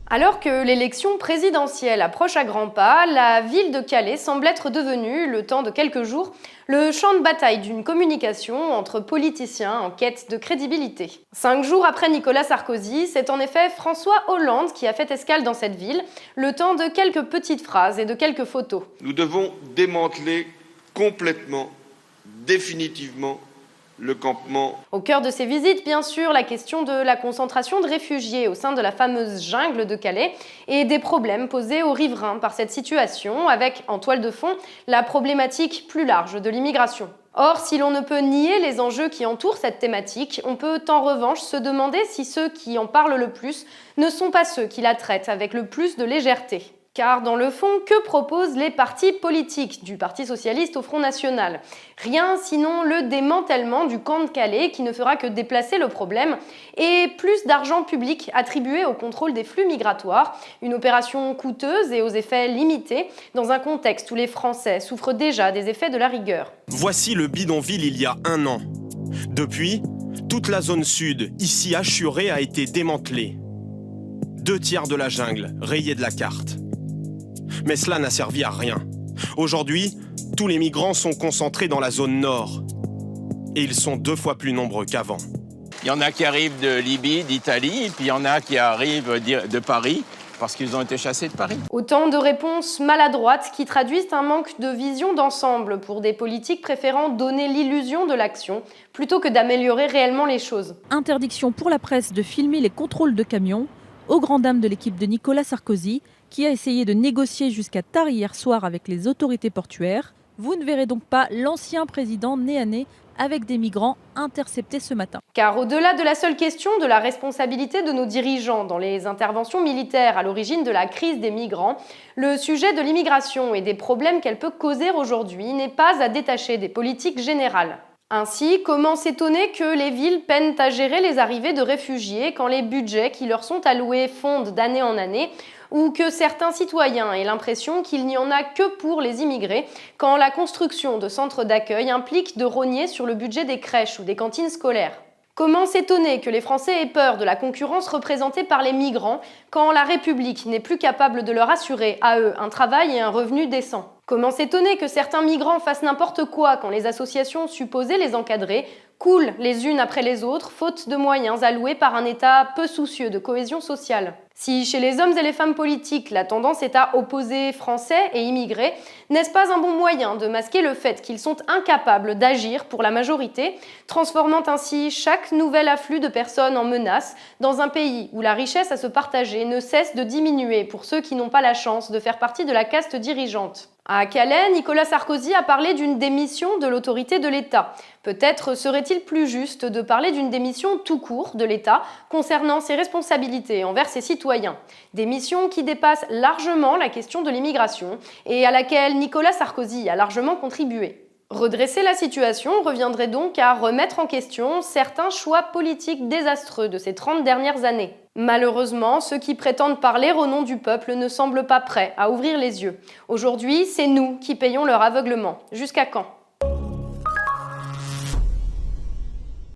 Alors que l'élection présidentielle approche à grands pas, la ville de Calais semble être devenue, le temps de quelques jours, le champ de bataille d'une communication entre politiciens en quête de crédibilité. 5 jours après Nicolas Sarkozy, c'est en effet François Hollande qui a fait escale dans cette ville, le temps de quelques petites phrases et de quelques photos. Nous devons démanteler complètement, définitivement, le campement. Au cœur de ces visites, bien sûr, la question de la concentration de réfugiés au sein de la fameuse jungle de Calais et des problèmes posés aux riverains par cette situation, avec en toile de fond la problématique plus large de l'immigration. Or, si l'on ne peut nier les enjeux qui entourent cette thématique, on peut en revanche se demander si ceux qui en parlent le plus ne sont pas ceux qui la traitent avec le plus de légèreté. Car dans le fond, que proposent les partis politiques, du Parti socialiste au Front national? Rien sinon le démantèlement du camp de Calais qui ne fera que déplacer le problème et plus d'argent public attribué au contrôle des flux migratoires, une opération coûteuse et aux effets limités dans un contexte où les Français souffrent déjà des effets de la rigueur. Voici le bidonville il y a 1 an. Depuis, toute la zone sud, ici Achuré, a été démantelée. 2/3 de la jungle rayés de la carte. Mais cela n'a servi à rien. Aujourd'hui, tous les migrants sont concentrés dans la zone nord. Et ils sont 2 fois plus nombreux qu'avant. Il y en a qui arrivent de Libye, d'Italie, et puis il y en a qui arrivent de Paris, parce qu'ils ont été chassés de Paris. Autant de réponses maladroites qui traduisent un manque de vision d'ensemble pour des politiques préférant donner l'illusion de l'action plutôt que d'améliorer réellement les choses. Interdiction pour la presse de filmer les contrôles de camions, au grand dam de l'équipe de Nicolas Sarkozy, qui a essayé de négocier jusqu'à tard hier soir avec les autorités portuaires. Vous ne verrez donc pas l'ancien président nez à nez avec des migrants interceptés ce matin. Car au-delà de la seule question de la responsabilité de nos dirigeants dans les interventions militaires à l'origine de la crise des migrants, le sujet de l'immigration et des problèmes qu'elle peut causer aujourd'hui n'est pas à détacher des politiques générales. Ainsi, comment s'étonner que les villes peinent à gérer les arrivées de réfugiés quand les budgets qui leur sont alloués fondent d'année en année, ou que certains citoyens aient l'impression qu'il n'y en a que pour les immigrés quand la construction de centres d'accueil implique de rogner sur le budget des crèches ou des cantines scolaires? Comment s'étonner que les Français aient peur de la concurrence représentée par les migrants quand la République n'est plus capable de leur assurer à eux un travail et un revenu décent? Comment s'étonner que certains migrants fassent n'importe quoi quand les associations supposées les encadrer coulent les unes après les autres, faute de moyens alloués par un État peu soucieux de cohésion sociale? Si chez les hommes et les femmes politiques, la tendance est à opposer Français et immigrés, n'est-ce pas un bon moyen de masquer le fait qu'ils sont incapables d'agir pour la majorité, transformant ainsi chaque nouvel afflux de personnes en menace dans un pays où la richesse à se partager ne cesse de diminuer pour ceux qui n'ont pas la chance de faire partie de la caste dirigeante? À Calais, Nicolas Sarkozy a parlé d'une démission de l'autorité de l'État. Peut-être serait-il plus juste de parler d'une démission tout court de l'État concernant ses responsabilités envers ses citoyens. Démission qui dépasse largement la question de l'immigration et à laquelle Nicolas Sarkozy a largement contribué. Redresser la situation reviendrait donc à remettre en question certains choix politiques désastreux de ces 30 dernières années. Malheureusement, ceux qui prétendent parler au nom du peuple ne semblent pas prêts à ouvrir les yeux. Aujourd'hui, c'est nous qui payons leur aveuglement. Jusqu'à quand ?